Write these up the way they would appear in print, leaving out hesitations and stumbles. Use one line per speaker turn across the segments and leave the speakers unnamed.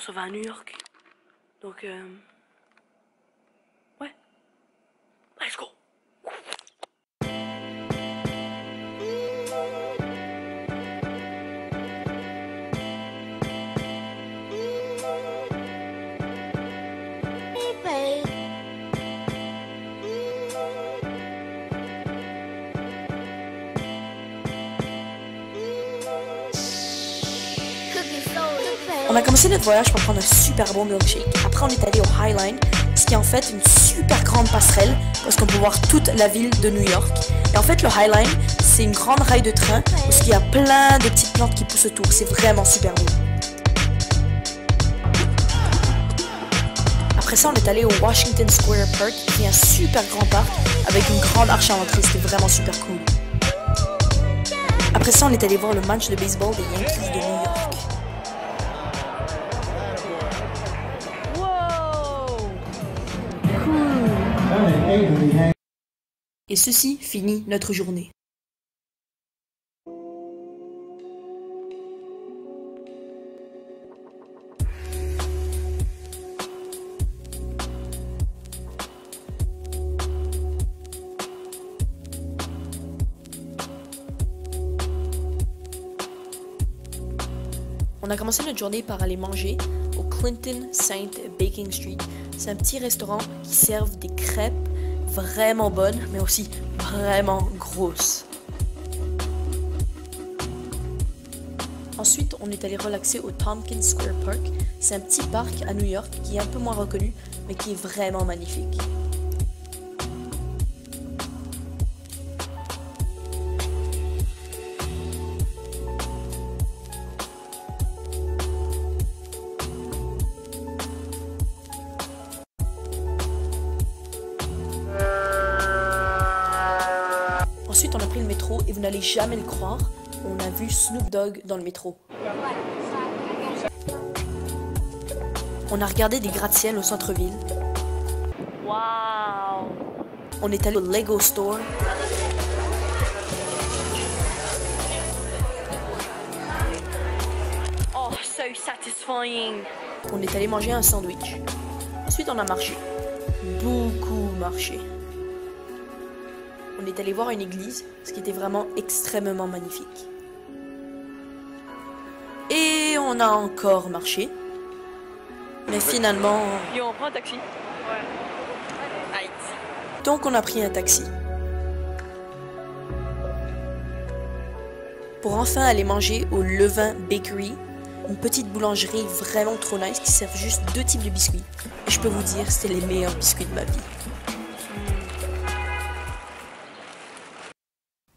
se va à New York. Donc, ouais. Let's go.
On a commencé notre voyage par prendre un super bon milkshake. Après, on est allé au High Line, ce qui est en fait une super grande passerelle parce qu'on peut voir toute la ville de New York. Et en fait, le High Line, c'est une grande rail de train parce qu'il y a plein de petites plantes qui poussent autour. C'est vraiment super beau. Après ça, on est allé au Washington Square Park, qui est un super grand parc avec une grande arche à l'entrée. C'était vraiment super cool. Après ça, on est allé voir le match de baseball des Yankees de New York. Et ceci finit notre journée. On a commencé notre journée par aller manger au Clinton Saint Baking Street. C'est un petit restaurant qui serve des crêpes vraiment bonnes, mais aussi vraiment grosses. Ensuite, on est allé relaxer au Tompkins Square Park. C'est un petit parc à New York qui est un peu moins reconnu, mais qui est vraiment magnifique. Ensuite, on a pris le métro et vous n'allez jamais le croire, on a vu Snoop Dogg dans le métro. On a regardé des gratte-ciel au centre-ville.
Wow.
On est allé au Lego Store.
Oh, so satisfying.
On est allé manger un sandwich. Ensuite, on a marché. Beaucoup marché. On est allé voir une église, ce qui était vraiment extrêmement magnifique. Et on a encore marché. Mais finalement...
Yo, on prend un taxi. Ouais. Aïe.
Donc on a pris un taxi. Pour enfin aller manger au Levain Bakery, une petite boulangerie vraiment trop nice qui sert juste 2 types de biscuits. Et je peux vous dire, c'était les meilleurs biscuits de ma vie.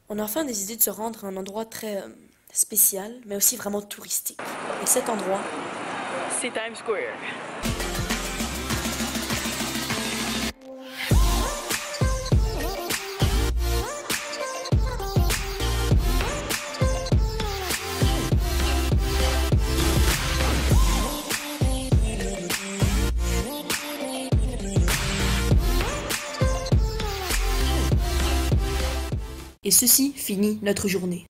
On a enfin décidé de se rendre à un endroit très spécial, mais aussi vraiment touristique. Et cet endroit,
c'est Times Square.
Et ceci finit notre journée.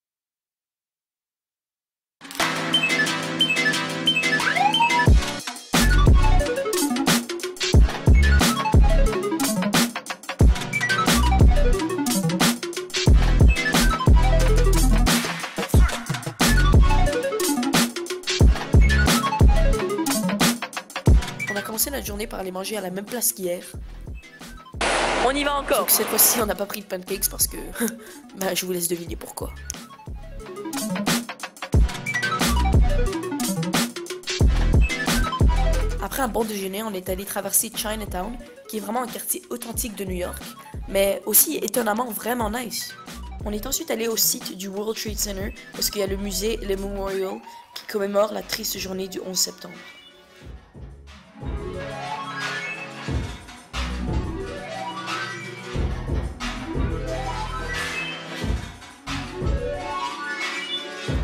On a commencé notre journée par aller manger à la même place qu'hier.
On y va encore.
Donc cette fois-ci, on n'a pas pris de pancakes parce que... bah, je vous laisse deviner pourquoi. Après un bon déjeuner, on est allé traverser Chinatown, qui est vraiment un quartier authentique de New York, mais aussi étonnamment vraiment nice. On est ensuite allé au site du World Trade Center, parce qu'il y a le musée et le Memorial qui commémorent la triste journée du 11 septembre.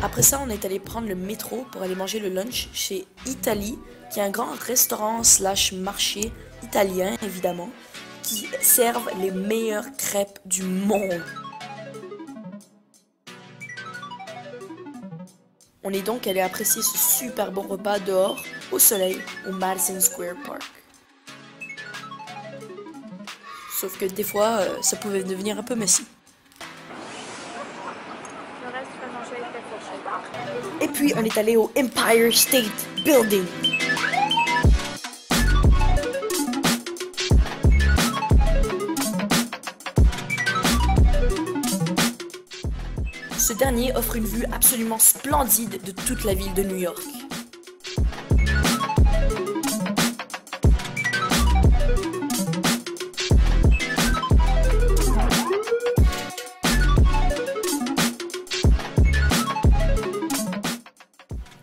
Après ça, on est allé prendre le métro pour aller manger le lunch chez Italie, qui est un grand restaurant slash marché italien, évidemment, qui servent les meilleures crêpes du monde. On est donc allé apprécier ce super bon repas dehors, au soleil, au Madison Square Park. Sauf que des fois, ça pouvait devenir un peu messy.
Le reste, tu vas manger avec ta fourchette.
Et puis, on est allé au Empire State Building. Ce dernier offre une vue absolument splendide de toute la ville de New York.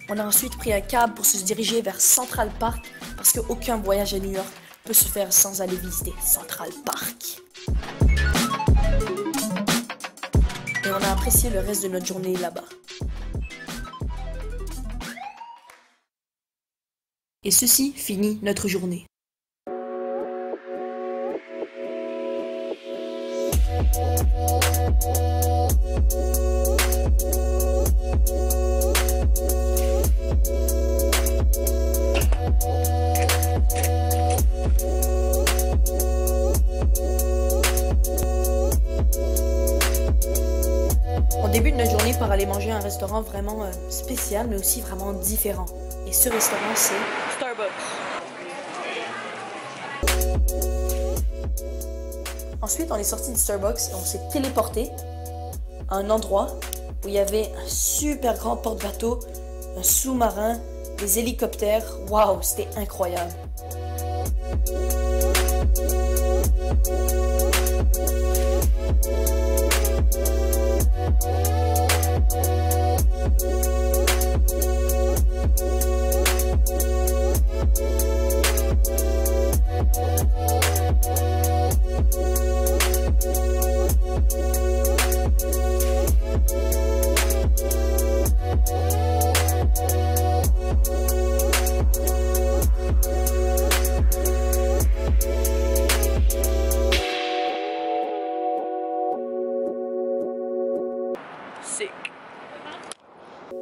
On a ensuite pris un cab pour se diriger vers Central Park parce qu'aucun voyage à New York peut se faire sans aller visiter Central Park. Et on a apprécié le reste de notre journée là-bas. Et ceci finit notre journée. On débute notre journée par aller manger à un restaurant vraiment spécial, mais aussi vraiment différent. Et ce restaurant, c'est
Starbucks.
Ensuite, on est sorti de Starbucks et on s'est téléporté à un endroit où il y avait un super grand porte-bateau, un sous-marin, des hélicoptères. Waouh, c'était incroyable.
Sick.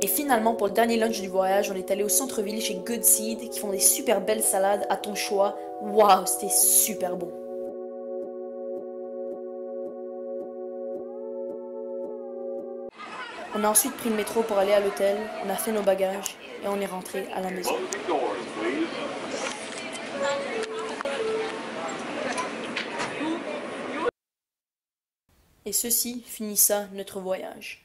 Et finalement, pour le dernier lunch du voyage, on est allé au centre-ville chez Good Seed qui font des super belles salades à ton choix. Waouh, c'était super bon. On a ensuite pris le métro pour aller à l'hôtel, on a fait nos bagages et on est rentré à la maison. Et ceci finissa notre voyage.